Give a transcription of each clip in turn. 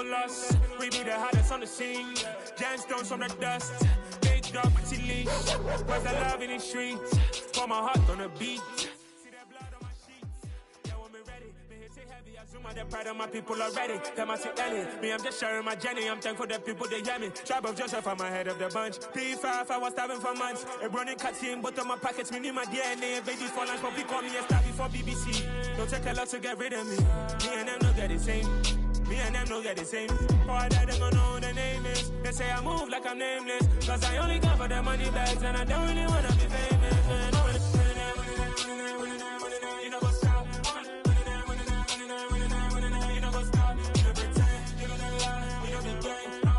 no loss. We be the hottest on the scene. Gemstones from the dust. Big dog, pretty leash. Where's the love in the streets? For my heart on the beat. See that blood on my sheets. Yeah, when me ready. Me hit it heavy. I zoom out the pride of my people already. Them I see Ellie. Me, I'm just sharing my journey. I'm thankful that people they hear me. Tribe of Joseph, I'm ahead of the bunch. P5, I was starving for months. A running cutscene, but on my pockets, me need my DNA. Babies for lunch, but we call me a star before BBC. Don't take a lot to get rid of me. Me and them no get the same. Me and them no get the same. For I die, they gon' know who the name is. They say I move like I'm nameless. Cause I only got for the money bags. And I don't really wanna be famous. You know what's stop. You know what's stop. You know pretend. You know the lie. You know the game. You know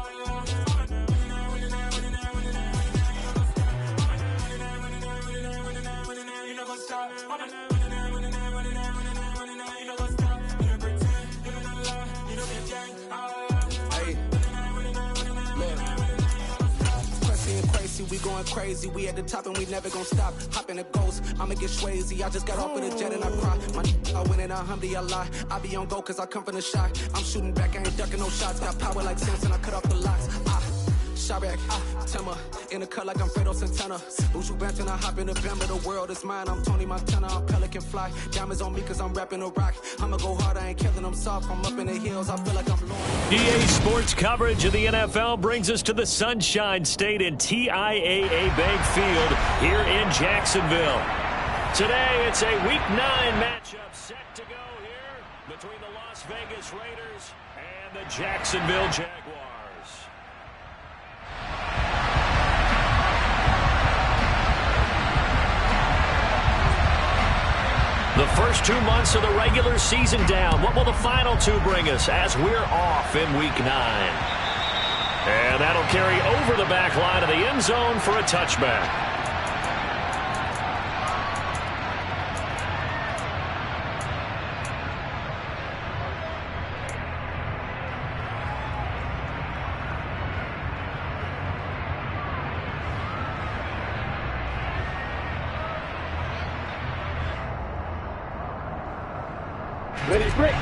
what's stop. We going crazy, we at the top and we never gonna stop. Hop in a ghost, I'ma get swayzy. I just got off of the jet and I cry. I win in a Humvee, I lie. I be on go cause I come from the shot. I'm shooting back, I ain't ducking no shots. Got power like Samson, I cut off the locks. Smmaacck, Timmer, in the cut like I'm Fredo Santana. Usual Banton, I hop in the Bama, the world is mine. I'm Tony Montana, I'm Pelican Fly. Diamonds on me cause I'm rapping a rock. I'ma go hard, I ain't killing them soft. I'm up in the hills, I feel like I'm blowing. EA Sports coverage of the NFL brings us to the Sunshine State in TIAA Bank Field here in Jacksonville. Today it's a Week 9 matchup set to go here between the Las Vegas Raiders and the Jacksonville Jaguars. The first 2 months of the regular season down. What will the final 2 bring us as we're off in Week 9? And that'll carry over the back line of the end zone for a touchback. Ready, break.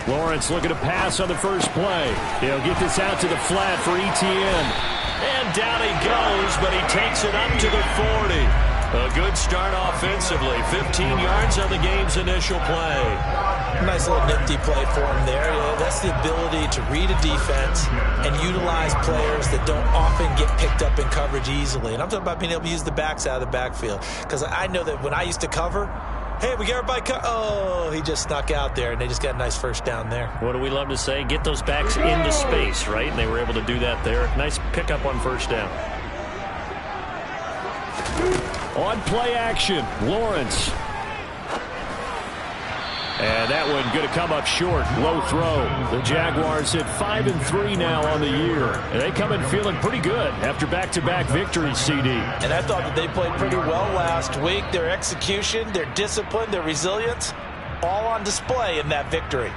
Lawrence looking to pass on the first play. He'll get this out to the flat for ETN. And down he goes, but he takes it up to the 40. A good start offensively. 15 yards on the game's initial play. Nice little nifty play for him there. Yeah, that's the ability to read a defense and utilize players that don't often get picked up in coverage easily. And I'm talking about being able to use the backs out of the backfield. Because I know that when I used to cover, hey, we got everybody oh, he just snuck out there, and they just got a nice first down there. What do we love to say? Get those backs into space, right? And they were able to do that there. Nice pickup on first down. On play action, Lawrence. And that one going to come up short. Low throw. The Jaguars hit 5-3 now on the year. And they come in feeling pretty good after back-to-back victories, CD. And I thought that they played pretty well last week. Their execution, their discipline, their resilience, all on display in that victory.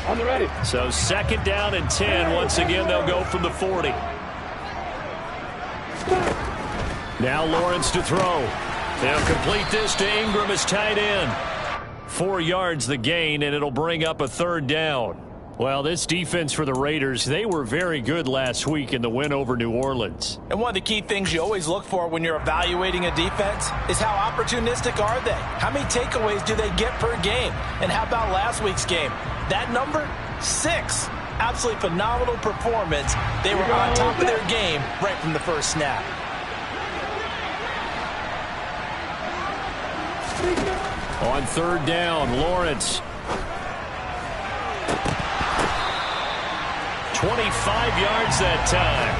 On the ready. So 2nd down and 10. Once again, they'll go from the 40. Now Lawrence to throw. They'll complete this to Ingram as tight end. 4 yards the gain, and it'll bring up a 3rd down. Well, this defense for the Raiders, they were very good last week in the win over New Orleans. And one of the key things you always look for when you're evaluating a defense is how opportunistic are they? How many takeaways do they get per game? And how about last week's game? That number, 6. Absolutely phenomenal performance. They were on top of their game right from the first snap. On 3rd down, Lawrence. 25 yards that time.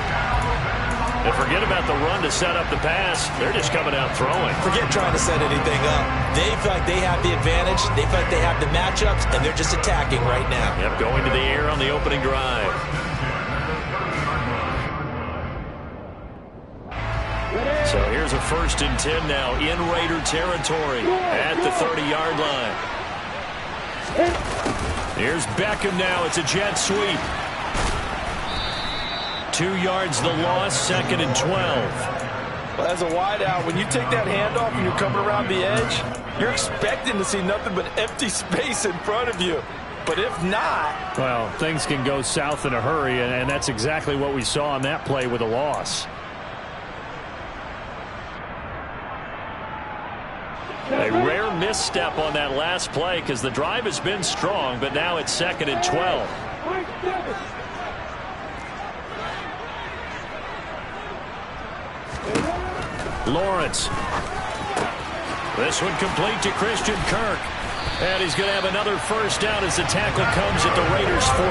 And forget about the run to set up the pass. They're just coming out throwing. Forget trying to set anything up. They feel like they have the advantage. They feel like they have the matchups, and they're just attacking right now. Yep, going to the air on the opening drive. So here's a 1st and 10 now in Raider territory at the 30-yard line. Here's Beckham now. It's a jet sweep. 2 yards the loss, 2nd and 12. Well, as a wideout, when you take that handoff and you're coming around the edge, you're expecting to see nothing but empty space in front of you. But if not... Well, things can go south in a hurry, and that's exactly what we saw on that play with a loss. A rare misstep on that last play because the drive has been strong, but now it's 2nd and 12. Lawrence. This one complete to Christian Kirk. And he's going to have another first down as the tackle comes at the Raiders' 14.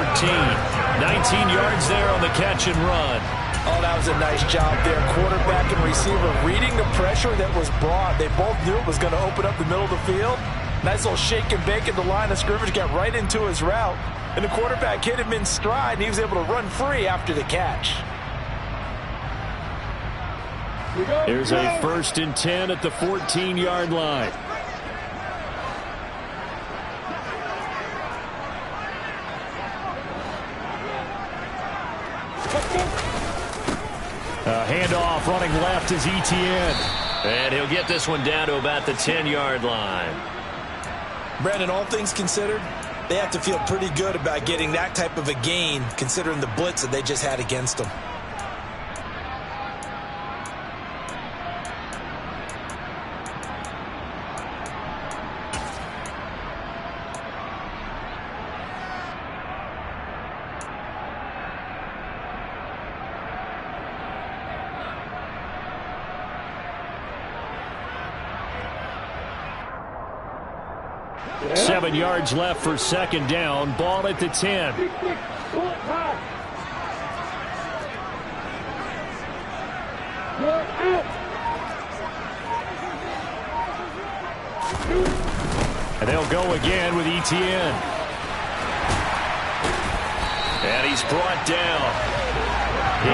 19 yards there on the catch and run. Oh, that was a nice job there. Quarterback and receiver reading the pressure that was brought. They both knew it was going to open up the middle of the field. Nice little shake and bake at the line of scrimmage. Got right into his route. And the quarterback hit him in stride, and he was able to run free after the catch. Here's a 1st and 10 at the 14-yard line. Handoff running left is Etienne. And he'll get this one down to about the 10-yard line. Brandon, all things considered, they have to feel pretty good about getting that type of a gain considering the blitz that they just had against them. Yeah. 7 yards left for 2nd down. Ball at the 10. And they'll go again with Etienne. And he's brought down.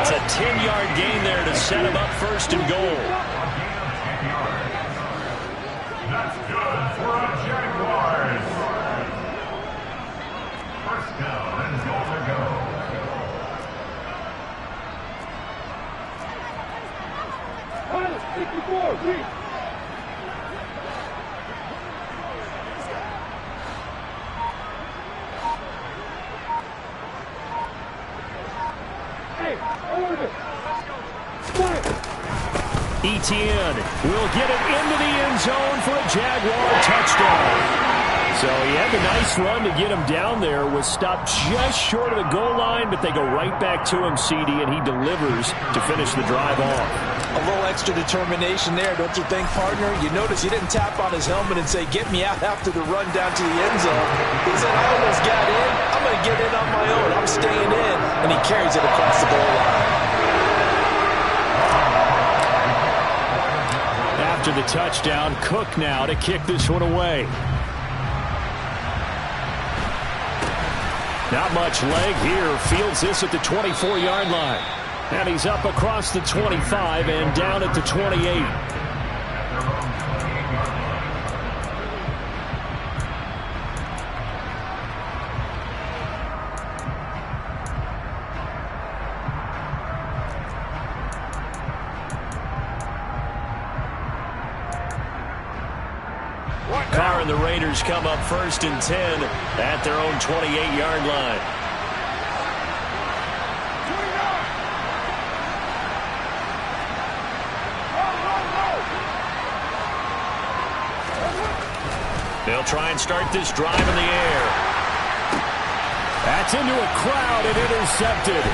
It's a 10-yard gain there to set him up 1st and goal. That's good for a Jaguars. 1st down and goal to go. Pilot, 54, reach. Etienne will get it into the end zone for a Jaguar touchdown. So he had the nice run to get him down there, was stopped just short of the goal line, but they go right back to him, CD, and he delivers to finish the drive off. A little extra determination there, don't you think, partner? You notice he didn't tap on his helmet and say, get me out after the run down to the end zone. He said, I almost got in. I'm going to get in on my own. I'm staying in. And he carries it across the goal line. After the touchdown, Cook now to kick this one away. Not much leg here. Fields this at the 24-yard line. And he's up across the 25 and down at the 28. Carr and the Raiders come up 1st and 10 at their own 28-yard line. They'll try and start this drive in the air. That's into a crowd and intercepted.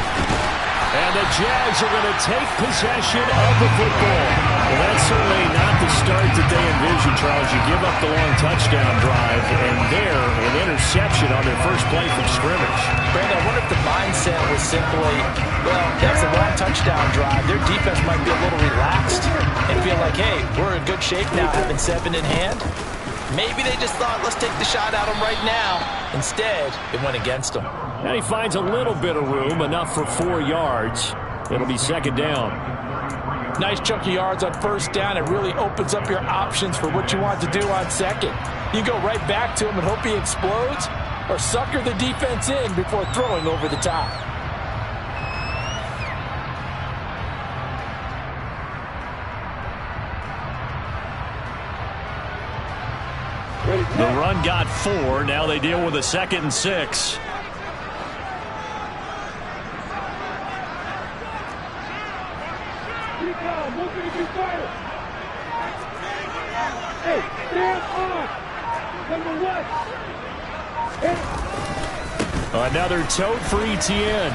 And the Jags are going to take possession of the football. Well, that's certainly not the start that they envisioned, Charles. You give up the long touchdown drive, and there, an interception on their first play from scrimmage. Brandon, I wonder if the mindset was simply, well, that's a long touchdown drive. Their defense might be a little relaxed and feel like, hey, we're in good shape now, having 7 in hand. Maybe they just thought, let's take the shot at them right now. Instead, it went against them. And he finds a little bit of room, enough for 4 yards. It'll be 2nd down. Nice chunk of yards on 1st down. It really opens up your options for what you want to do on 2nd. You go right back to him and hope he explodes, or sucker the defense in before throwing over the top. The run got 4. Now they deal with a 2nd and 6. Hey, stand on. Number 1. Another tote for Etienne.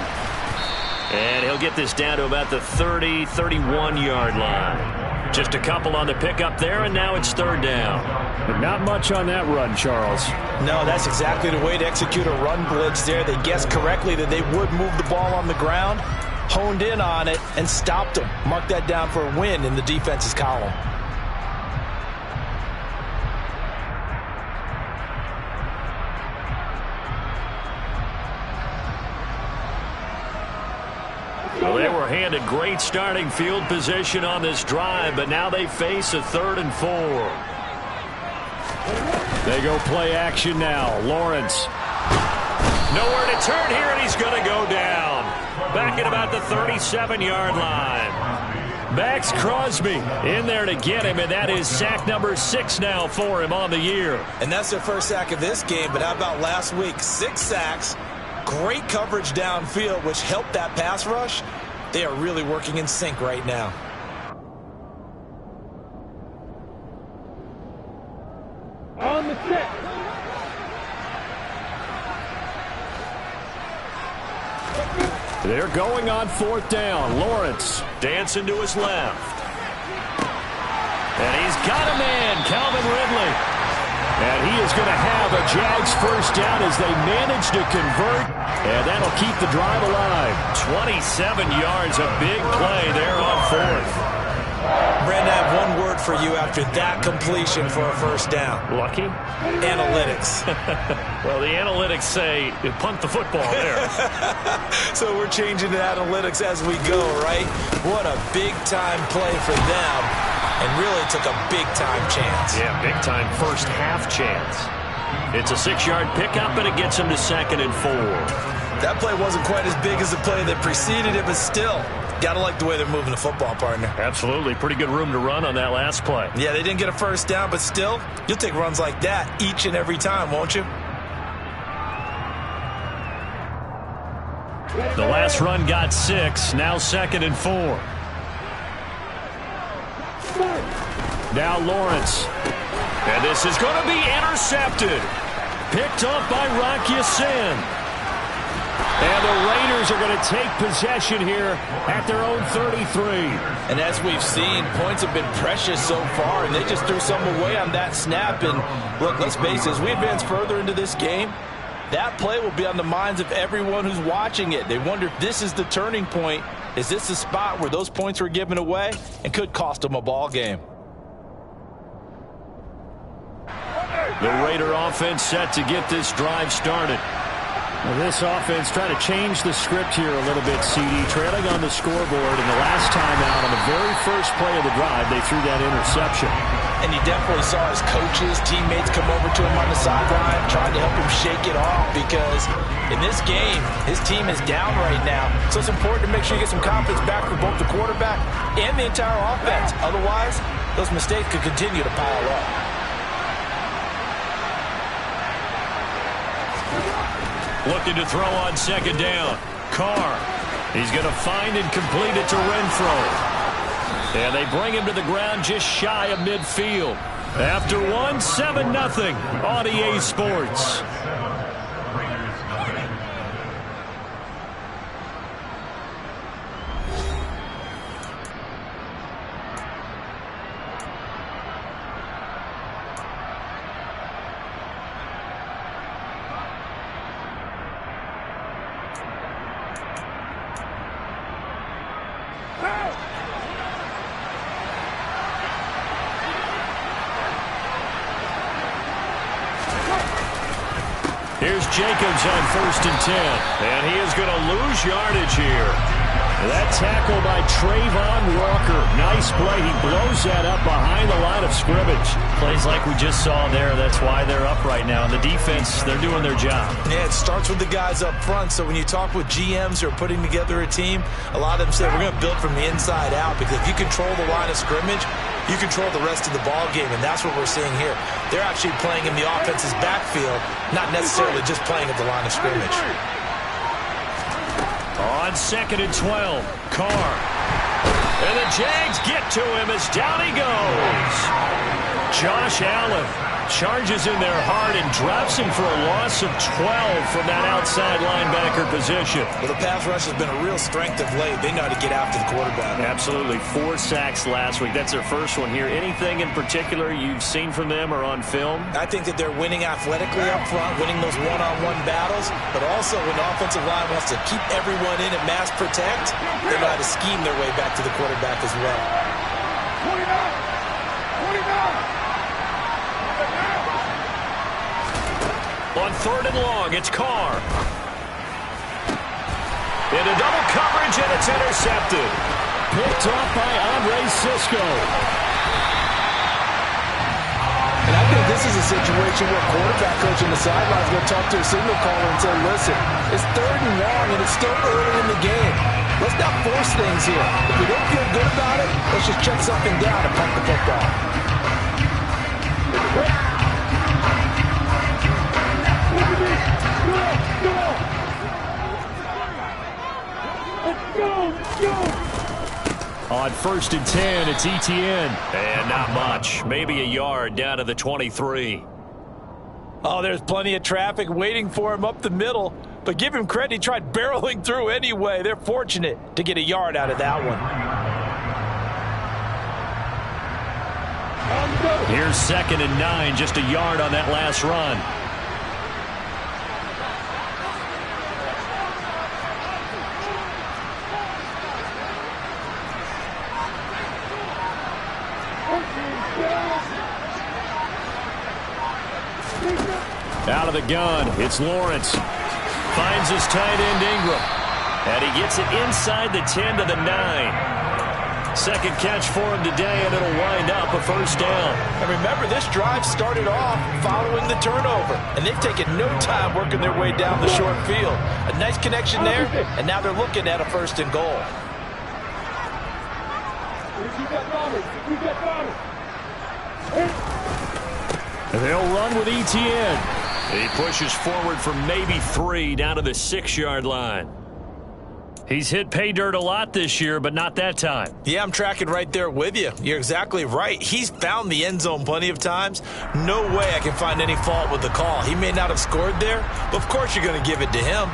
And he'll get this down to about the 30, 31-yard line. Just a couple on the pickup there, and now it's 3rd down. But not much on that run, Charles. No, that's exactly the way to execute a run blitz there. They guessed correctly that they would move the ball on the ground, honed in on it, and stopped them. Mark that down for a win in the defense's column. Well, they were handed great starting field position on this drive, but now they face a 3rd and 4. They go play action now. Lawrence. Nowhere to turn here, and he's going to go down. Back at about the 37-yard line. Max Crosby in there to get him, and that is sack number 6 now for him on the year. And that's their first sack of this game, but how about last week? 6 sacks. Great coverage downfield, which helped that pass rush. They are really working in sync right now. On the set. They're going on 4th down. Lawrence dancing to his left. And he's got a man, Calvin Ridley. And he is going to have a Jags first down as they manage to convert. And that'll keep the drive alive. 27 yards, a big play there on 4th. Brandon, I have one word for you after that completion for a first down. Lucky? Analytics. Well, the analytics say punt the football there. So we're changing to analytics as we go, right? What a big-time play for them. And really took a big-time chance. Yeah, big-time first-half chance. It's a 6-yard pickup, and it gets him to 2nd and 4. That play wasn't quite as big as the play that preceded it, but still, got to like the way they're moving the football, partner. Absolutely. Pretty good room to run on that last play. Yeah, they didn't get a first down, but still, you'll take runs like that each and every time, won't you? The last run got 6, now 2nd and 4. Now Lawrence. And this is going to be intercepted. Picked off by Rock Ya-Sin. And the Raiders are going to take possession here at their own 33. And as we've seen, points have been precious so far, and they just threw some away on that snap. And look, let's face it, as we advance further into this game, that play will be on the minds of everyone who's watching it. They wonder if this is the turning point. Is this the spot where those points were given away and could cost them a ball game? The Raider offense set to get this drive started. Well, this offense trying to change the script here a little bit, CD. Trailing on the scoreboard, and the last time out on the very first play of the drive, they threw that interception. And he definitely saw his coaches, teammates come over to him on the sideline, trying to help him shake it off, because in this game, his team is down right now. So it's important to make sure you get some confidence back for both the quarterback and the entire offense. Otherwise, those mistakes could continue to pile up. Looking to throw on 2nd down. Carr. He's going to find and complete it to Renfro. And they bring him to the ground just shy of midfield. After one, 7-0 on EA Sports. Here's Jacobs on 1st and 10. And he is going to lose yardage here. That tackle by Trayvon Walker. Nice play. He blows that up behind the line of scrimmage. Plays like we just saw there. That's why they're up right now. And the defense, they're doing their job. Yeah, it starts with the guys up front. So when you talk with GMs who are putting together a team, a lot of them say we're going to build from the inside out, because if you control the line of scrimmage, you control the rest of the ball game, and that's what we're seeing here. They're actually playing in the offense's backfield, not necessarily just playing at the line of scrimmage. On 2nd and 12, Carr. And the Jags get to him as down he goes. Josh Allen charges in there hard and drops him for a loss of 12 from that outside linebacker position. Well, the pass rush has been a real strength of late. They know how to get after the quarterback. Absolutely. 4 sacks last week. That's their first one here. Anything in particular you've seen from them or on film? I think that they're winning athletically up front, winning those one-on-one battles, but also when the offensive line wants to keep everyone in and mass protect, they know how to scheme their way back to the quarterback as well. 49! On 3rd and long, it's Carr. Into double coverage, and it's intercepted. Picked off by Andre Cisco. And I think this is a situation where quarterback coach on the sideline is going to talk to a signal caller and say, listen, it's 3rd and long, and it's still early in the game. Let's not force things here. If we don't feel good about it, let's just check something down and punt the football. On 1st and 10, it's Etienne. And not much. Maybe a yard down to the 23. Oh, there's plenty of traffic waiting for him up the middle. But give him credit, he tried barreling through anyway. They're fortunate to get a yard out of that one. Here's 2nd and 9, just a yard on that last run. Out of the gun, it's Lawrence. Finds his tight end Ingram. And he gets it inside the 10 to the 9. Second catch for him today, and it'll wind up a first down. And remember, this drive started off following the turnover. And they've taken no time working their way down the short field. A nice connection there, and now they're looking at a 1st and goal. They'll run with Etienne. He pushes forward for maybe 3 down to the 6-yard line. He's hit pay dirt a lot this year, but not that time. Yeah, I'm tracking right there with you. You're exactly right. He's found the end zone plenty of times. No way I can find any fault with the call. He may not have scored there, but of course you're going to give it to him.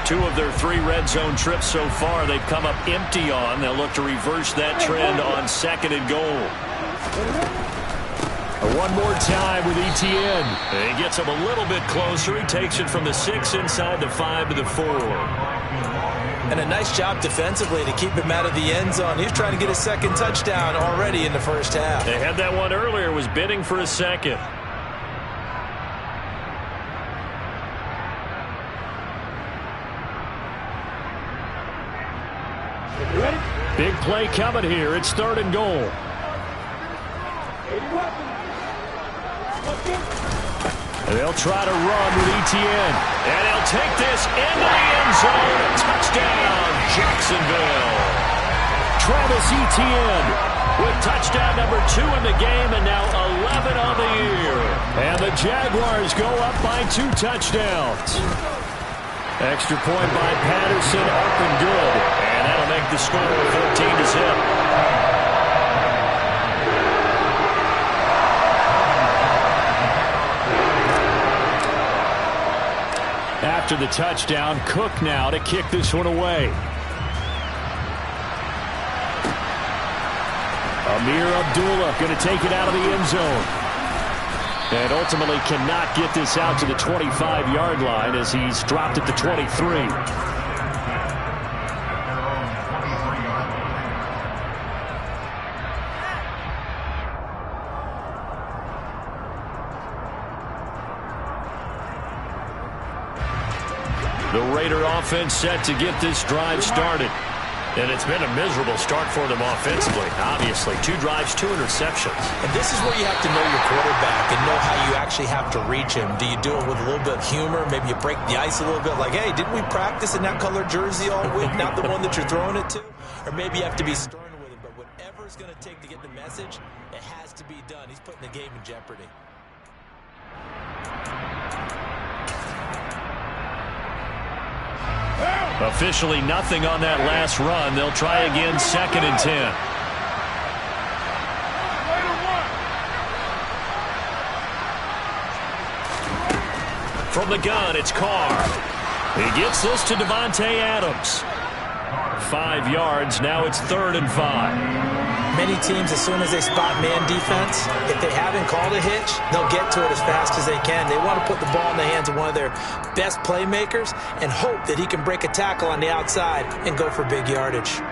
Two of their 3 red zone trips so far they've come up empty on. They'll look to reverse that trend on 2nd and goal. One more time with Etienne. He gets him a little bit closer. He takes it from the 6 inside the 5 to the 4. And a nice job defensively to keep him out of the end zone. He's trying to get a 2nd touchdown already in the first half. They had that one earlier, was bidding for a 2nd. Big play coming here. It's 3rd and goal. And they'll try to run with Etienne. And he'll take this into the end zone. Touchdown, Jacksonville. Travis Etienne with touchdown number 2 in the game and now 11 on the year. And the Jaguars go up by 2 touchdowns. Extra point by Patterson, up and good. And that'll make the score 14-0. After the touchdown, Cook now to kick this one away. Amir Abdullah going to take it out of the end zone. And ultimately cannot get this out to the 25-yard line as he's dropped at the 23. The Raider offense set to get this drive started. And it's been a miserable start for them offensively, obviously. 2 drives, 2 interceptions. And this is where you have to know your quarterback and know how you actually have to reach him. Do you do it with a little bit of humor? Maybe you break the ice a little bit, like, hey, didn't we practice in that color jersey all week, not the one that you're throwing it to? Or maybe you have to be stern with him. But whatever it's going to take to get the message, it has to be done. He's putting the game in jeopardy. Officially nothing on that last run. They'll try again, 2nd and 10. From the gun, it's Carr. He gets this to Devontae Adams. 5 yards, now it's 3rd and 5. Many teams, as soon as they spot man defense, if they haven't called a hitch, they'll get to it as fast as they can. They want to put the ball in the hands of one of their best playmakers and hope that he can break a tackle on the outside and go for big yardage.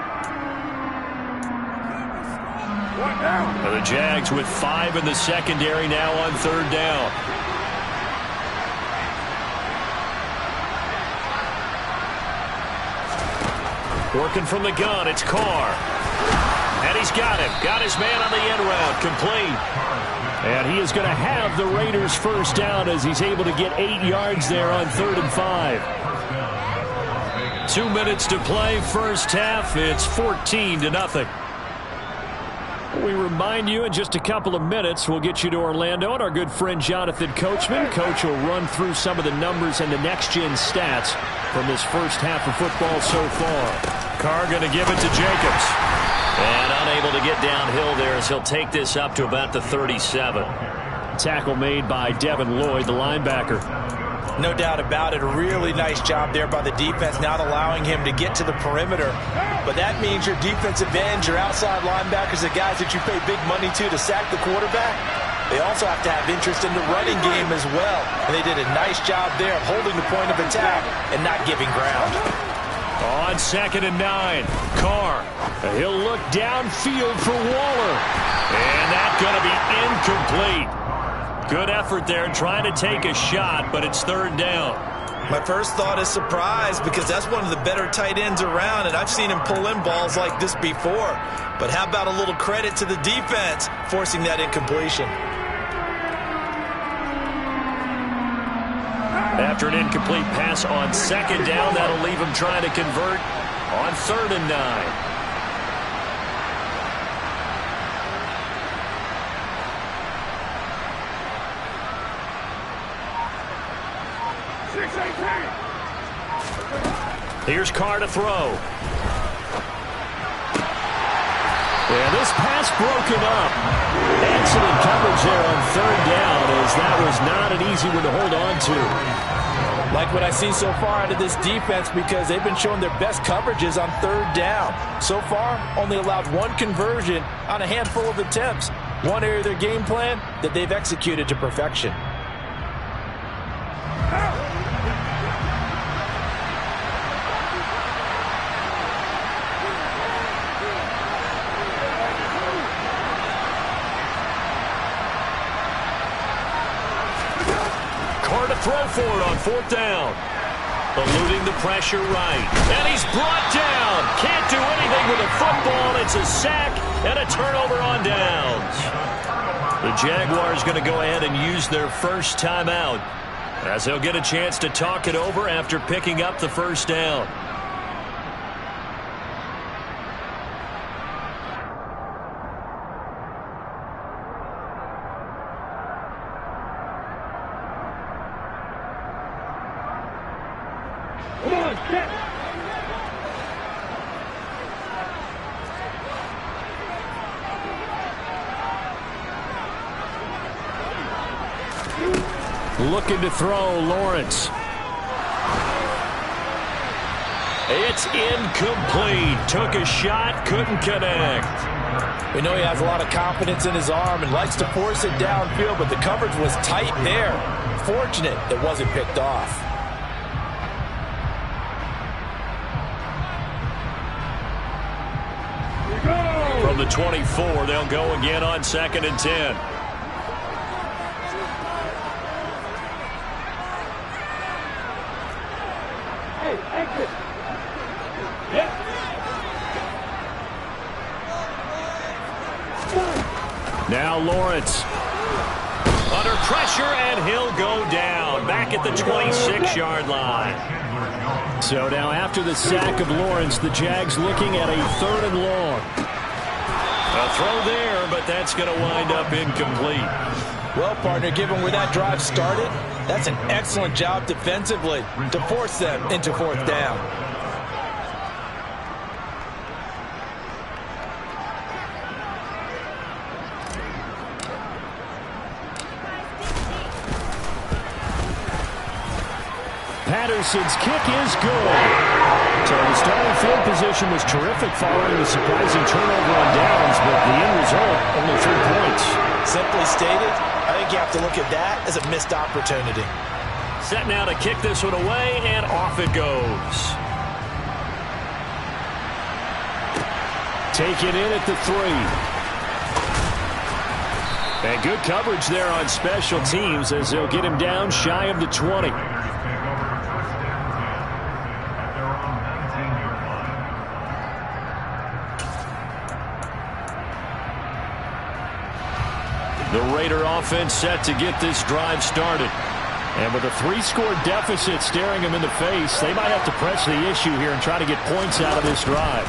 The Jags with 5 in the secondary now on 3rd down. Working from the gun, it's Carr. And he's got him. Got his man on the end route. Complete. And he is going to have the Raiders first down as he's able to get 8 yards there on 3rd and 5. 2 minutes to play, first half. It's 14-0. We remind you in just a couple of minutes, we'll get you to Orlando and our good friend Jonathan Coachman. Coach will run through some of the numbers and the next-gen stats from this first half of football so far. Carr going to give it to Jacobs. And unable to get downhill there as he'll take this up to about the 37. Tackle made by Devin Lloyd, the linebacker. No doubt about it. A really nice job there by the defense, not allowing him to get to the perimeter. But that means your defensive ends, your outside linebackers, the guys that you pay big money to sack the quarterback, they also have to have interest in the running game as well. And they did a nice job there of holding the point of attack and not giving ground. On 2nd and 9, Carr. He'll look downfield for Waller. And that's going to be incomplete. Good effort there trying to take a shot, but it's 3rd down. My first thought is surprise because that's one of the better tight ends around, and I've seen him pull in balls like this before. But how about a little credit to the defense forcing that incompletion? After an incomplete pass on 2nd down, that'll leave him trying to convert on 3rd and 9. Here's Carr to throw. And this pass broken up. Excellent coverage there on 3rd down, as that was not an easy one to hold on to. Like what I see so far out of this defense, because they've been showing their best coverages on 3rd down. So far, only allowed 1 conversion on a handful of attempts. One area of their game plan that they've executed to perfection. Throw for it on 4th down. Eluding the pressure right. And he's brought down. Can't do anything with the football. It's a sack and a turnover on downs. The Jaguars going to go ahead and use their first timeout as they'll get a chance to talk it over after picking up the first down. Looking to throw, Lawrence. It's incomplete. Took a shot, couldn't connect. We know he has a lot of confidence in his arm and likes to force it downfield, but the coverage was tight there. Fortunate it wasn't picked off. From the 24, they'll go again on 2nd and 10. Now Lawrence. Under pressure, and he'll go down. Back at the 26-yard line. So now after the sack of Lawrence, the Jags looking at a 3rd and long. A throw there, but that's going to wind up incomplete. Well, partner, given where that drive started, that's an excellent job defensively to force them into 4th down. Patterson's kick is good. So the starting field position was terrific following the surprising turnover on downs, but the end result, only 3 points. Simply stated, I think you have to look at that as a missed opportunity. Set now to kick this one away, and off it goes. Taken in at the 3. And good coverage there on special teams as they'll get him down shy of the 20. The Raider offense set to get this drive started. And with a 3-score deficit staring them in the face, they might have to press the issue here and try to get points out of this drive.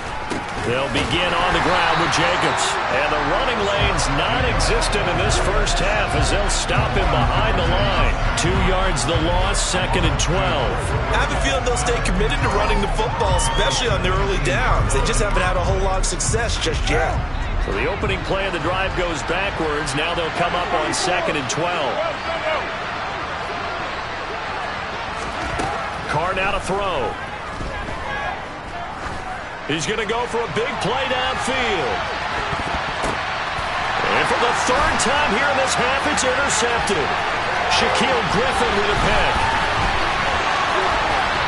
They'll begin on the ground with Jacobs. And the running lane's non-existent in this first half as they'll stop him behind the line. 2 yards the loss, 2nd and 12. I have a feeling they'll stay committed to running the football, especially on their early downs. They just haven't had a whole lot of success just yet. So the opening play of the drive goes backwards. Now they'll come up on 2nd and 12. Carr now to throw. He's going to go for a big play downfield. And for the 3rd time here in this half, it's intercepted. Shaquille Griffin with a pick.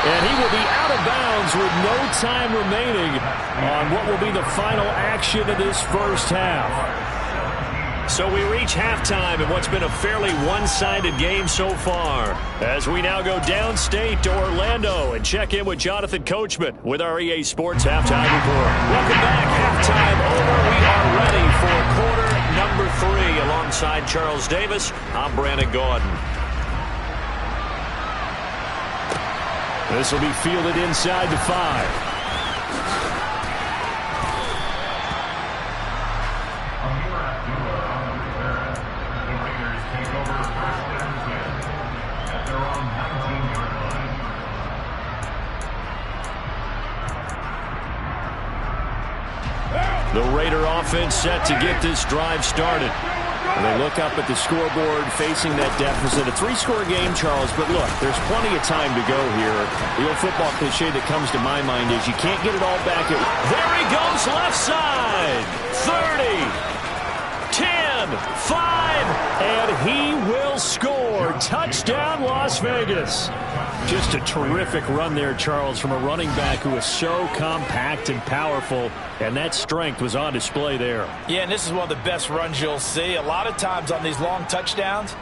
And he will be out of bounds with no time remaining on what will be the final action of this first half. So we reach halftime in what's been a fairly one-sided game so far. As we now go downstate to Orlando and check in with Jonathan Coachman with our EA Sports Halftime Report. Welcome back. Halftime over. We are ready for quarter number 3. Alongside Charles Davis, I'm Brandon Gaudin. This will be fielded inside the 5. The Raider offense set to get this drive started. And they look up at the scoreboard facing that deficit. A 3-score game, Charles, but look, there's plenty of time to go here. The old football cliche that comes to my mind is you can't get it all back at... There he goes, left side. 30, 10, 5, and he will score. Touchdown, Las Vegas. Just a terrific run there, Charles, from a running back who is so compact and powerful, and that strength was on display there. Yeah, and this is one of the best runs you'll see. A lot of times on these long touchdowns,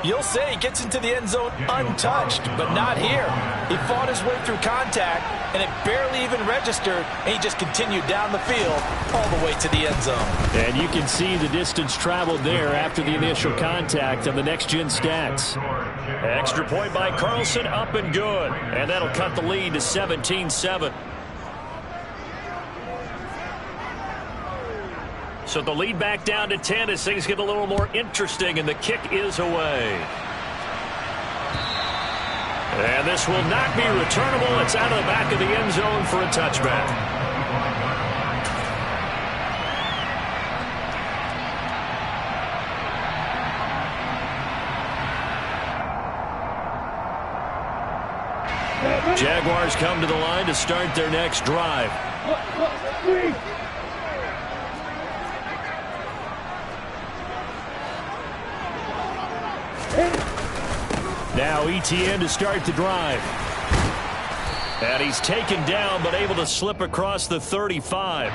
you'll say he gets into the end zone untouched, but not here. He fought his way through contact, and it barely even registered, and he just continued down the field all the way to the end zone. And you can see the distance traveled there after the initial contact on the next-gen stats. Extra point by Carlson, up and good. And that'll cut the lead to 17-7. So the lead back down to 10 as things get a little more interesting, and the kick is away. And this will not be returnable. It's out of the back of the end zone for a touchback. Jaguars come to the line to start their next drive. Now ETN to start the drive. And he's taken down but able to slip across the 35.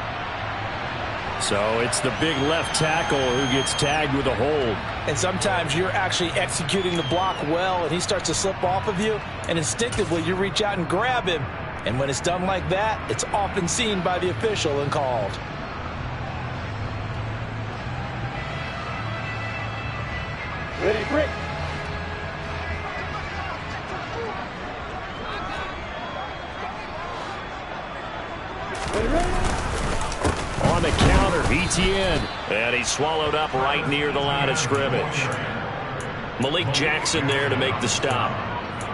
So it's the big left tackle who gets tagged with a hold. And sometimes you're actually executing the block well, and he starts to slip off of you, and instinctively you reach out and grab him. And when it's done like that, it's often seen by the official and called. Ready, break. On the counter, ETN. And he's swallowed up right near the line of scrimmage. Malik Jackson there to make the stop.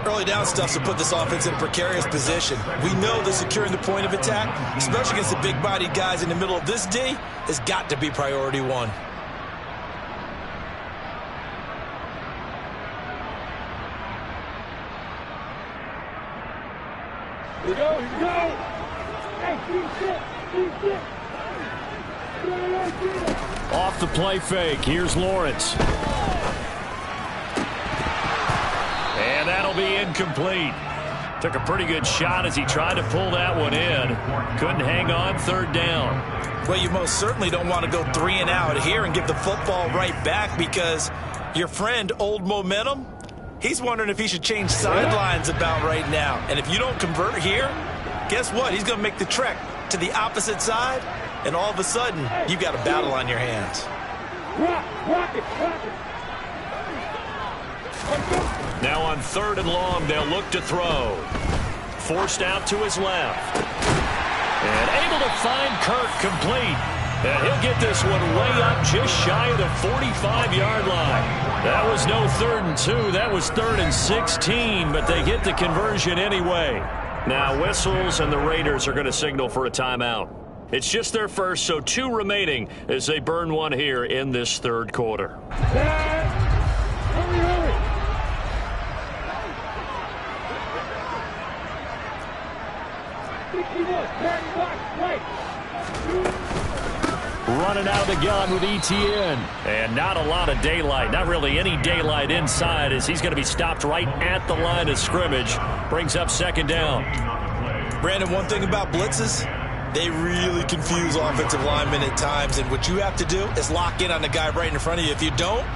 Early down stuff to put this offense in a precarious position. We know that securing the point of attack, especially against the big-bodied guys in the middle of this D, has got to be priority one. Here we go, here we go. Hey, keep it. Off the play fake. Here's Lawrence. And that'll be incomplete. Took a pretty good shot as he tried to pull that one in. Couldn't hang on, third down. Well, you most certainly don't want to go 3 and out here and give the football right back, because your friend, Old Momentum, he's wondering if he should change sidelines about right now. And if you don't convert here, guess what? He's going to make the trek to the opposite side, and all of a sudden, you've got a battle on your hands. Rock it. Now on 3rd and long, they'll look to throw. Forced out to his left. And able to find Kirk complete. And he'll get this one way up just shy of the 45-yard line. That was no 3rd and 2. That was 3rd and 16, but they get the conversion anyway. Now whistles, and the Raiders are going to signal for a timeout. It's just their first, so 2 remaining as they burn one here in this 3rd quarter. Hurry. Running out of the gun with ETN. And not a lot of daylight. Not really any daylight inside, as he's going to be stopped right at the line of scrimmage. Brings up 2nd down. Brandon, one thing about blitzes, they really confuse offensive linemen at times. And what you have to do is lock in on the guy right in front of you. If you don't,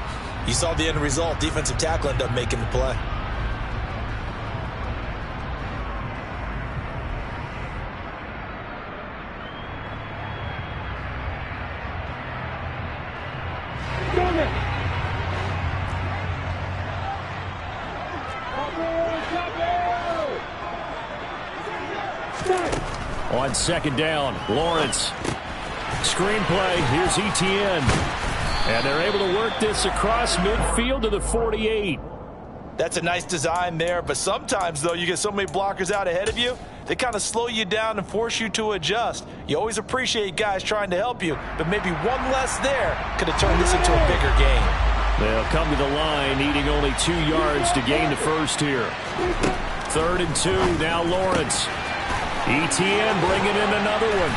you saw the end result. Defensive tackle ended up making the play. On 2nd down, Lawrence. Screenplay, here's ETN. And they're able to work this across midfield to the 48. That's a nice design there, but sometimes, though, you get so many blockers out ahead of you, they kind of slow you down and force you to adjust. You always appreciate guys trying to help you, but maybe one less there could have turned this into a bigger game. They'll come to the line, needing only 2 yards to gain the first here. 3rd and 2, now Lawrence. ETN bringing in another one.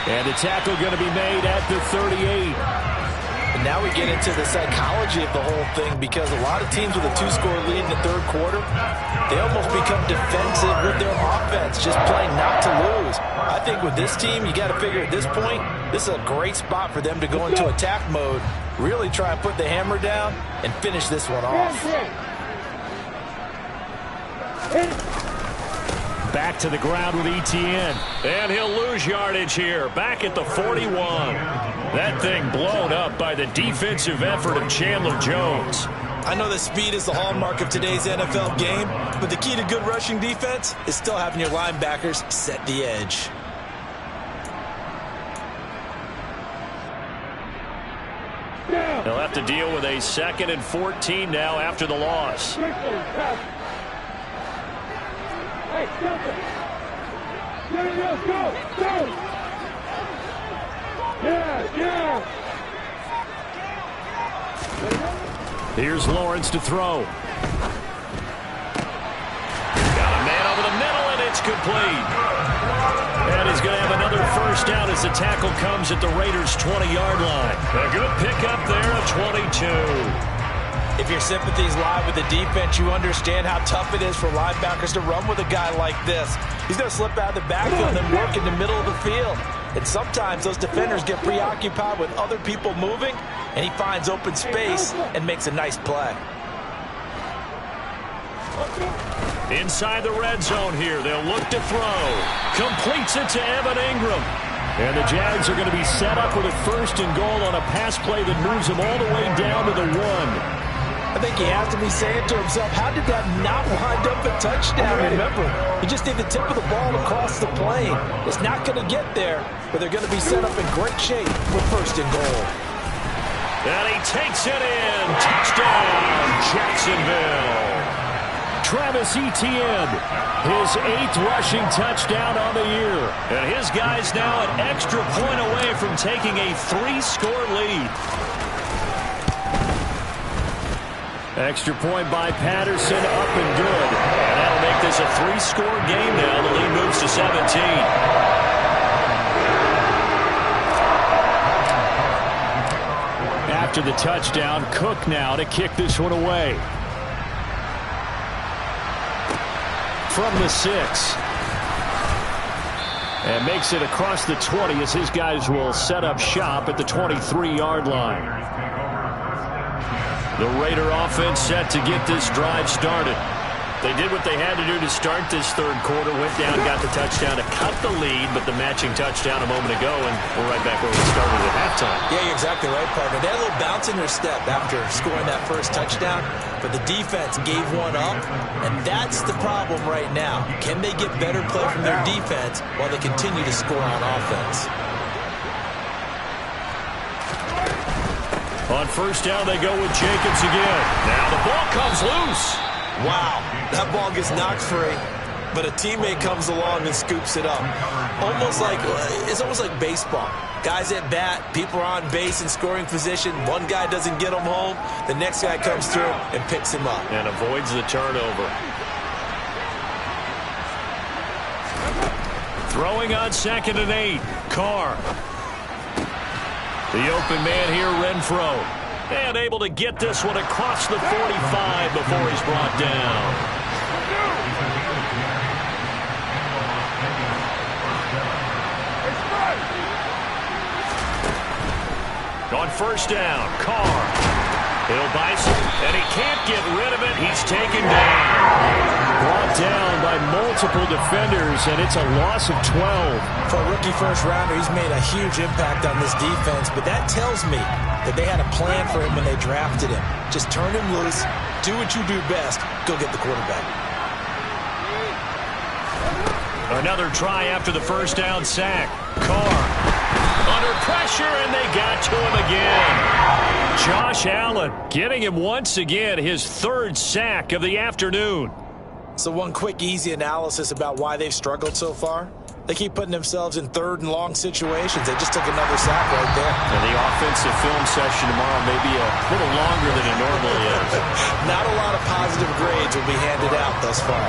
And the tackle going to be made at the 38. And now we get into the psychology of the whole thing, because a lot of teams with a 2-score lead in the 3rd quarter, they almost become defensive with their offense, just playing not to lose. I think with this team, you got to figure at this point, this is a great spot for them to go into attack mode, really try and put the hammer down and finish this one off. Back to the ground with ETN. And he'll lose yardage here. Back at the 41. That thing blown up by the defensive effort of Chandler Jones. I know that speed is the hallmark of today's NFL game, but the key to good rushing defense is still having your linebackers set the edge. They'll have to deal with a 2nd and 14 now after the loss. Hey, go! Yeah! Here's Lawrence to throw. Got a man over the middle, and it's complete. And he's going to have another first down as the tackle comes at the Raiders' 20-yard line. A good pickup there of 22. If your sympathies lie with the defense, you understand how tough it is for linebackers to run with a guy like this. He's going to slip out of the backfield and work in the middle of the field. And sometimes those defenders get preoccupied with other people moving, and he finds open space and makes a nice play. Inside the red zone here, they'll look to throw. Completes it to Evan Ingram. And the Jags are going to be set up with a 1st and goal on a pass play that moves them all the way down to the 1. I think he has to be saying to himself, how did that not wind up a touchdown? Remember, he just did the tip of the ball across the plane. It's not going to get there, but they're going to be set up in great shape with 1st and goal. And he takes it in. Touchdown, Jacksonville. Travis Etienne, his 8th rushing touchdown on the year. And his guys now an extra point away from taking a 3-score lead. Extra point by Patterson, up and good. And that'll make this a 3-score game now. The lead moves to 17. After the touchdown, Cook now to kick this one away. From the 6. And makes it across the 20 as his guys will set up shop at the 23-yard line. The Raider offense set to get this drive started. They did what they had to do to start this 3rd quarter. Went down, got the touchdown to cut the lead, but the matching touchdown a moment ago, and we're right back where we started at halftime. Yeah, you're exactly right, partner. They had a little bounce in their step after scoring that first touchdown, but the defense gave one up, and that's the problem right now. Can they get better play from their defense while they continue to score on offense? On 1st down, they go with Jacobs again. Now the ball comes loose. Wow, that ball gets knocked free, but a teammate comes along and scoops it up. It's almost like baseball. Guys at bat, people are on base in scoring position. One guy doesn't get him home, the next guy comes through and picks him up. And avoids the turnover. Throwing on 2nd and 8. Carr. The open man here, Renfro. And able to get this one across the 45 before he's brought down. On 1st down, Carr. He'll bison, and he can't get rid of it. He's taken down. Brought down by multiple defenders, and it's a loss of 12. For a rookie first-rounder, he's made a huge impact on this defense, but that tells me that they had a plan for him when they drafted him. Just turn him loose, do what you do best, go get the quarterback. Another try after the 1st down sack. Carr under pressure, and they got to him again. Josh Allen getting him once again, his 3rd sack of the afternoon. So one quick, easy analysis about why they've struggled so far. They keep putting themselves in 3rd and long situations. They just took another sack right there. And the offensive film session tomorrow may be a little longer than it normally is. Not a lot of positive grades will be handed out thus far.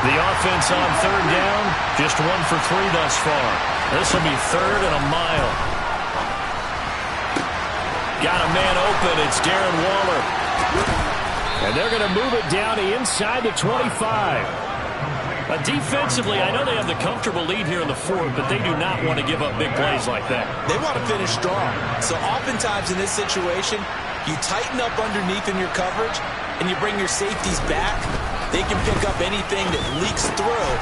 The offense on 3rd down, just 1 for 3 thus far. This will be 3rd and a mile. Got a man open. It's Darren Waller. And they're going to move it down to inside the 25. Defensively, I know they have the comfortable lead here in the 4th, but they do not want to give up big plays like that. They want to finish strong. So oftentimes in this situation, you tighten up underneath in your coverage, and you bring your safeties back. They can pick up anything that leaks through.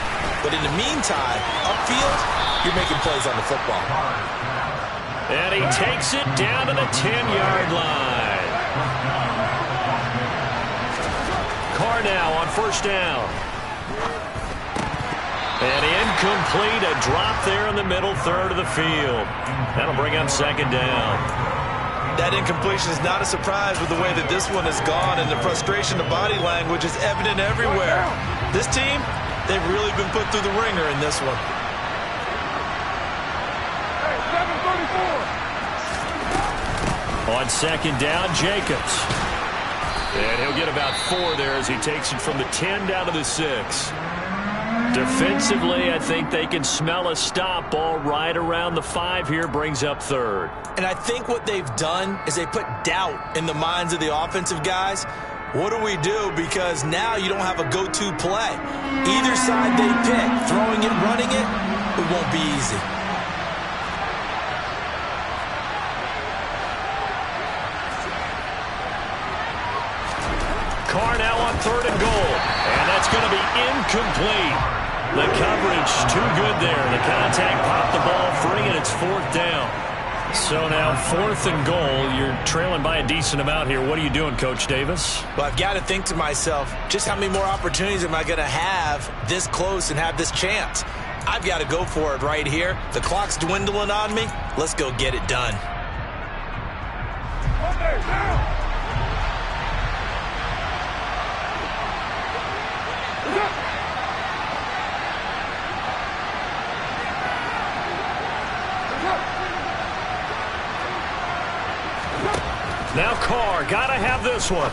But in the meantime, upfield, you're making plays on the football. And he takes it down to the 10-yard line. Carr now on 1st down. And incomplete, a drop there in the middle 3rd of the field. That'll bring up 2nd down. That incompletion is not a surprise with the way that this one has gone, and the frustration, the body language is evident everywhere. This team, they've really been put through the ringer in this one. On 2nd down, Jacobs. And he'll get about 4 there as he takes it from the 10 down to the 6. Defensively, I think they can smell a stop. Ball right around the 5 here, brings up 3rd. And I think what they've done is they put doubt in the minds of the offensive guys. What do we do? Because now you don't have a go-to play. Either side they pick, throwing it, running it, it won't be easy. Carr now on 3rd and goal. And that's going to be incomplete. The coverage too good there. The contact popped the ball free, and it's 4th down. So now 4th and goal. You're trailing by a decent amount here. What are you doing, Coach Davis? Well, I've got to think to myself, just how many more opportunities am I going to have this close and have this chance? I've got to go for it right here. The clock's dwindling on me. Let's go get it done. Now Carr, gotta have this one.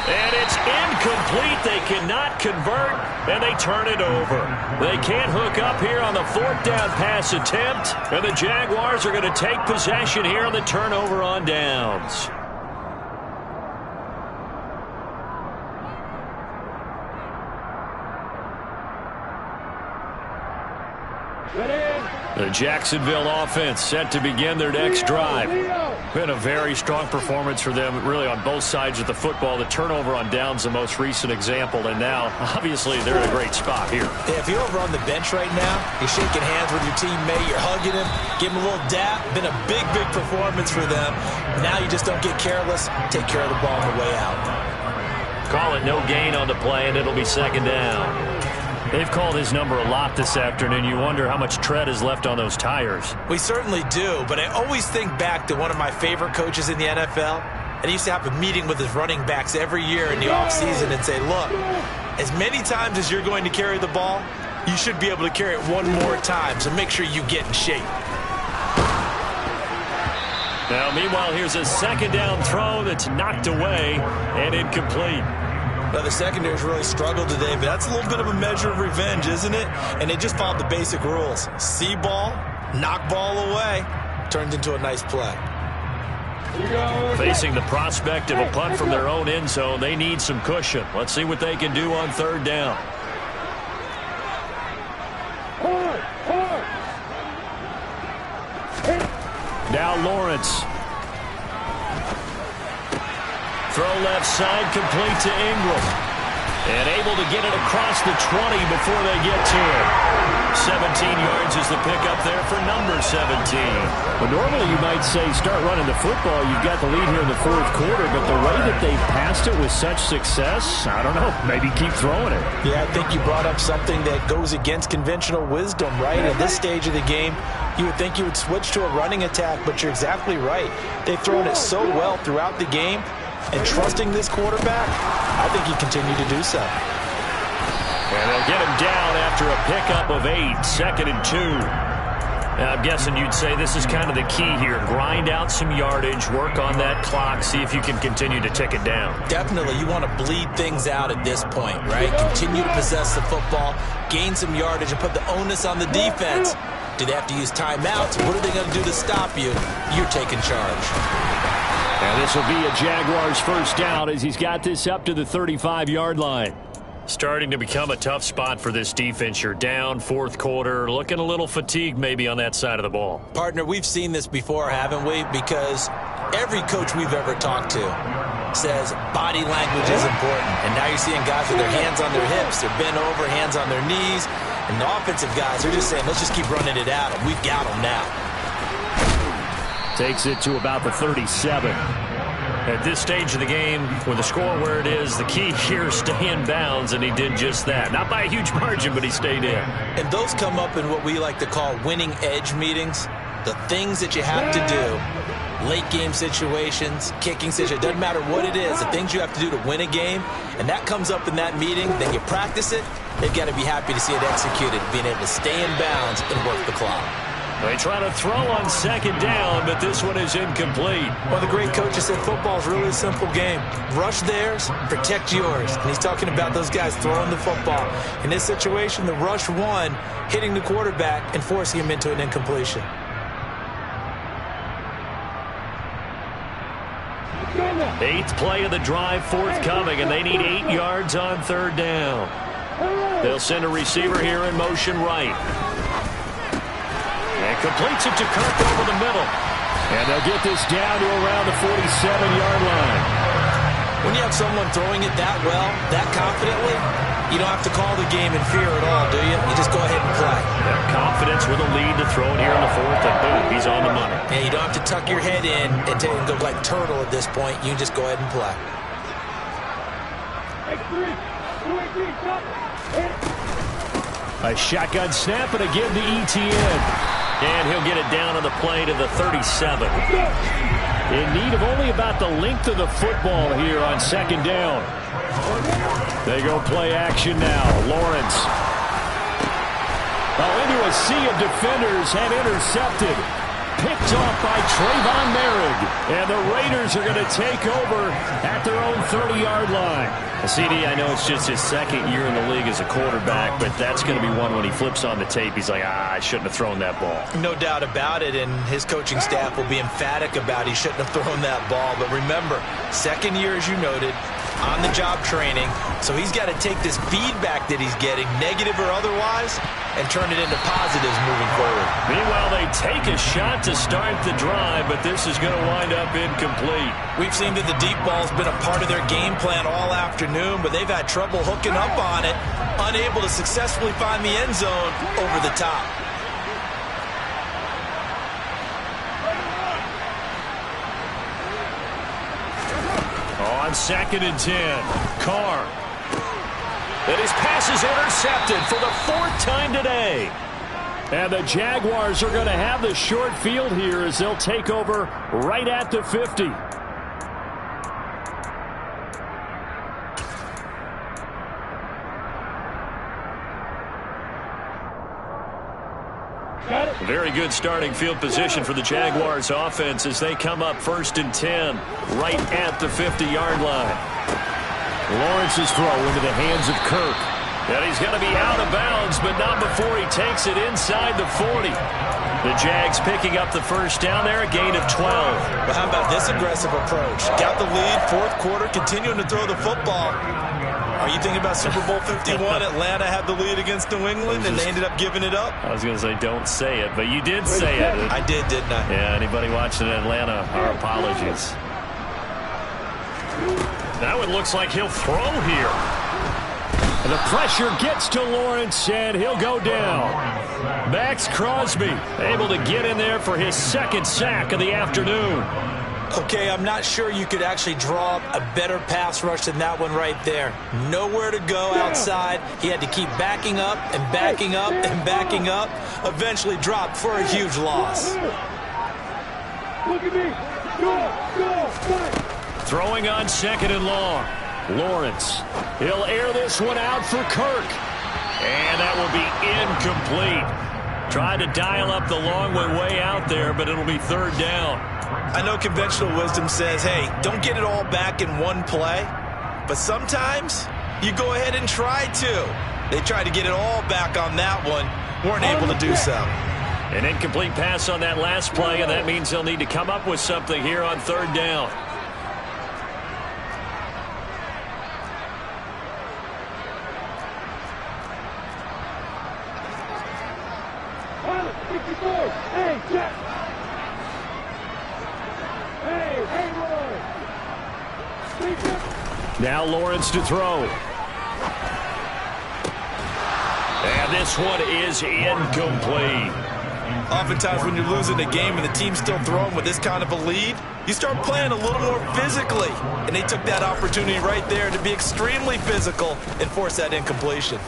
And it's incomplete. They cannot convert, and they turn it over. They can't hook up here on the 4th down pass attempt, and the Jaguars are going to take possession here on the turnover on downs. The Jacksonville offense set to begin their next drive. Been a very strong performance for them, really, on both sides of the football. The turnover on downs, the most recent example, and now, obviously, they're in a great spot here. Yeah, if you're over on the bench right now, you're shaking hands with your teammate, you're hugging him, give him a little dap. Been a big, big performance for them. Now you just don't get careless. Take care of the ball on the way out. Call it no gain on the play, and it'll be 2nd down. They've called his number a lot this afternoon. You wonder how much tread is left on those tires. We certainly do, but I always think back to one of my favorite coaches in the NFL, and he used to have a meeting with his running backs every year in the offseason and say, look, as many times as you're going to carry the ball, you should be able to carry it one more time, so make sure you get in shape. Now, meanwhile, here's a 2nd down throw that's knocked away and incomplete. Well, the secondary's really struggled today, but that's a little bit of a measure of revenge, isn't it? And they just followed the basic rules. See ball, knock ball away, turns into a nice play. Facing the prospect of a punt from their own end zone, they need some cushion. Let's see what they can do on 3rd down. Now Lawrence. Throw left side, complete to Ingram. And able to get it across the 20 before they get to it. 17 yards is the pickup there for number 17. Well, normally you might say start running the football. You've got the lead here in the 4th quarter, but the way that they passed it with such success, I don't know, maybe keep throwing it. Yeah, I think you brought up something that goes against conventional wisdom, right? At this stage of the game, you would think you would switch to a running attack, but you're exactly right. They've thrown it so well throughout the game. And trusting this quarterback, I think he continued to do so. And they'll get him down after a pickup of 8, 2nd and 2. Now, I'm guessing you'd say this is kind of the key here. Grind out some yardage, work on that clock, see if you can continue to tick it down. Definitely. You want to bleed things out at this point, right? Continue to possess the football, gain some yardage, and put the onus on the defense. Do they have to use timeouts? What are they going to do to stop you? You're taking charge. And this will be a Jaguars 1st down as he's got this up to the 35-yard line. Starting to become a tough spot for this defense. You're down 4th quarter, looking a little fatigued maybe on that side of the ball. Partner, we've seen this before, haven't we? Because every coach we've ever talked to says body language is important. And now you're seeing guys with their hands on their hips, they're bent over, hands on their knees. And the offensive guys are just saying, let's just keep running it at them. We've got them now. Takes it to about the 37. At this stage of the game, with the score where it is, the key here is stay in bounds, and he did just that. Not by a huge margin, but he stayed in. And those come up in what we like to call winning edge meetings. The things that you have to do, late game situations, kicking situations, doesn't matter what it is, the things you have to do to win a game, and that comes up in that meeting, then you practice it, they've got to be happy to see it executed, being able to stay in bounds and work the clock. They try to throw on 2nd down, but this one is incomplete. Well, the great coach has said football is really a simple game. Rush theirs, protect yours. And he's talking about those guys throwing the football. In this situation, the rush one, hitting the quarterback and forcing him into an 8th play of the drive forthcoming, and they need 8 yards on 3rd down. They'll send a receiver here in motion right. And completes it to Kirk over the middle. And they'll get this down to around the 47-yard line. When you have someone throwing it that well, that confidently, you don't have to call the game in fear at all, do you? You just go ahead and play. Yeah, confidence with a lead to throw it here in the 4th, and boom, he's on the money. And you don't have to tuck your head in and go like turtle at this point. You can just go ahead and play. A shotgun snap and again to ETN. And he'll get it down on the play to the 37. In need of only about the length of the football here on 2nd down. They go play action now. Lawrence. Into a sea of defenders and intercepted. Picked off by Trayvon Merrick. And the Raiders are going to take over at their own 30-yard line. CD, I know it's just his 2nd year in the league as a quarterback, but that's going to be one when he flips on the tape. He's like, I shouldn't have thrown that ball. No doubt about it, and his coaching staff will be emphatic about he shouldn't have thrown that ball. But remember, 2nd year, as you noted, on-the-job training, so he's got to take this feedback that he's getting, negative or otherwise, and turn it into positives moving forward. Meanwhile, they take a shot to start the drive, but this is going to wind up incomplete. We've seen that the deep ball's been a part of their game plan all afternoon, but they've had trouble hooking up on it, unable to successfully find the end zone over the top. On 2nd and 10, Carr. And his pass is intercepted for the 4th time today. And the Jaguars are going to have the short field here as they'll take over right at the 50. Very good starting field position for the Jaguars offense as they come up 1st and 10 right at the 50-yard line. Lawrence's throw into the hands of Kirk. And he's going to be out of bounds, but not before he takes it inside the 40. The Jags picking up the 1st down there, a gain of 12. Well, how about this aggressive approach? Got the lead, 4th quarter, continuing to throw the football. Are you thinking about Super Bowl 51? Atlanta had the lead against New England, and they ended up giving it up? I was going to say, don't say it, but you did say it. I did, didn't I? Yeah, anybody watching Atlanta, our apologies. That one looks like he'll throw here. And the pressure gets to Lawrence, and he'll go down. Max Crosby able to get in there for his 2nd sack of the afternoon. Okay, I'm not sure you could actually draw up a better pass rush than that one right there. Nowhere to go outside. He had to keep backing up and backing up and backing up. Eventually dropped for a huge loss. Look at me. Go. Throwing on 2nd and long. Lawrence. He'll air this one out for Kirk. And that will be incomplete. Tried to dial up the long way out there, but it'll be 3rd down. I know conventional wisdom says, hey, don't get it all back in one play. But sometimes you go ahead and try to. They tried to get it all back on that one. Weren't able to do so. An incomplete pass on that last play, and that means they'll need to come up with something here on 3rd down. Hey, Jack. Hey, Roy. Now Lawrence to throw. And this one is incomplete. Oftentimes when you're losing a game and the team's still throwing with this kind of a lead, you start playing a little more physically. And they took that opportunity right there to be extremely physical and force that incompletion.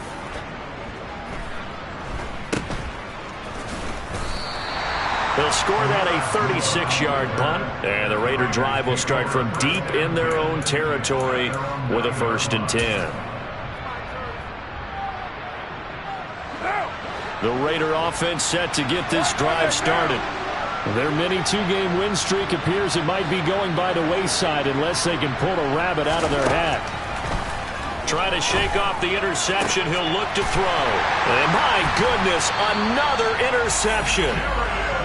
They'll score that a 36-yard punt, and the Raider drive will start from deep in their own territory with a 1st and 10. The Raider offense set to get this drive started. Their mini 2-game win streak appears it might be going by the wayside unless they can pull a rabbit out of their hat. Try to shake off the interception. He'll look to throw. And my goodness, another interception.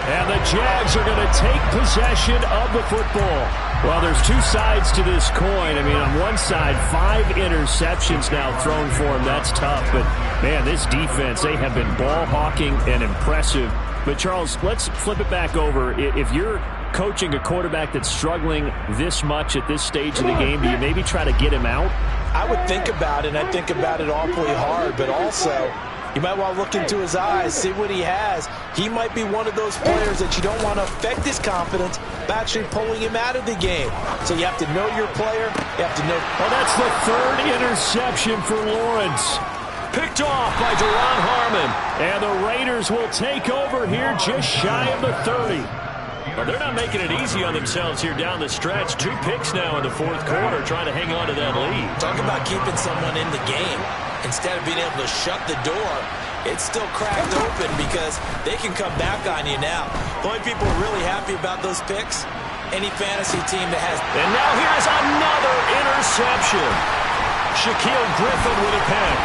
And the Jags are going to take possession of the football. Well, there's two sides to this coin. I mean, on one side, 5 interceptions now thrown for him. That's tough. But, man, this defense, they have been ball hawking and impressive. But, Charles, let's flip it back over. If you're coaching a quarterback that's struggling this much at this stage of the game, do you maybe try to get him out? I would think about it, and I think about it awfully hard. But also, you might want to look into his eyes, see what he has. He might be one of those players that you don't want to affect his confidence by actually pulling him out of the game. So you have to know your player. You have to know. Oh, that's the 3rd interception for Lawrence. Picked off by Duron Harmon. And the Raiders will take over here just shy of the 30. Well, they're not making it easy on themselves here down the stretch. 2 picks now in the 4th quarter, trying to hang on to that lead. Talk about keeping someone in the game. Instead of being able to shut the door, it's still cracked open because they can come back on you now. The only people really happy about those picks, any fantasy team that has. And now here's another interception. Shaquille Griffin with a pick.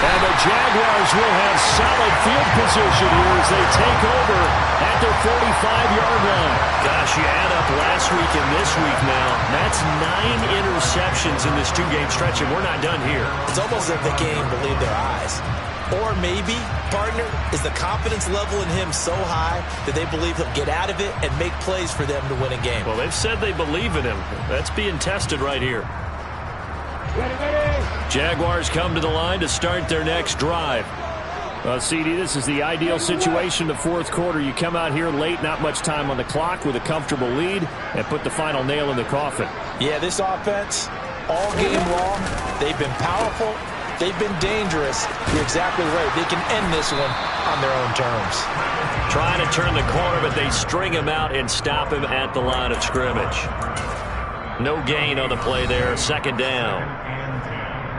And the Jaguars will have solid field position here as they take over at their 45-yard line. Gosh, you add up last week and this week now. That's 9 interceptions in this 2-game stretch, and we're not done here. It's almost as if they can't even believe their eyes. Or maybe, partner, is the confidence level in him so high that they believe he'll get out of it and make plays for them to win a game. Well, they've said they believe in him. That's being tested right here. Jaguars come to the line to start their next drive. CD, this is the ideal situation in the 4th quarter. You come out here late, not much time on the clock with a comfortable lead, and put the final nail in the coffin. Yeah, this offense, all game long, they've been powerful, they've been dangerous. You're exactly right. They can end this one on their own terms. Trying to turn the corner, but they string him out and stop him at the line of scrimmage. No gain on the play there, 2nd down.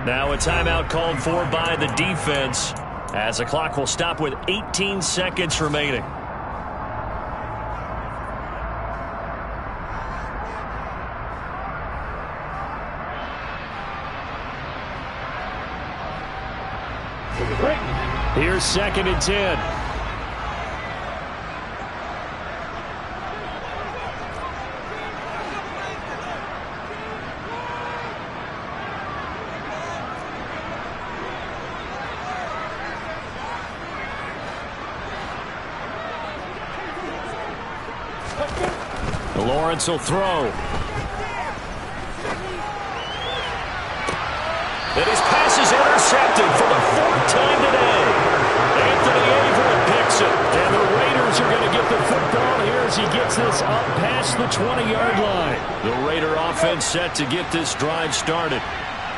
Now a timeout called for by the defense as the clock will stop with 18 seconds remaining. Here's 2nd and 10. Lawrence will throw. And his pass is intercepted for the 4th time today. Anthony Averett picks it. And the Raiders are going to get the football here as he gets this up past the 20-yard line. The Raider offense set to get this drive started.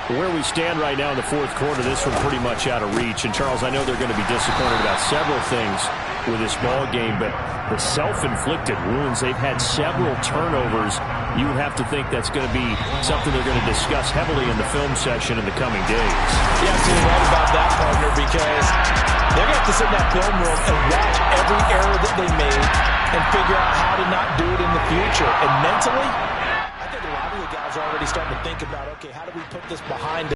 Where we stand right now in the 4th quarter, this one pretty much out of reach. And, Charles, I know they're going to be disappointed about several things with this ball game, but the self-inflicted wounds, they've had several turnovers. You would have to think that's going to be something they're going to discuss heavily in the film session in the coming days. You're absolutely right about that, partner, because they're going to have to sit in that film room and watch every error that they made and figure out how to not do it in the future. And mentally, I think a lot of the guys are already starting to think about, okay, how do we put this behind us?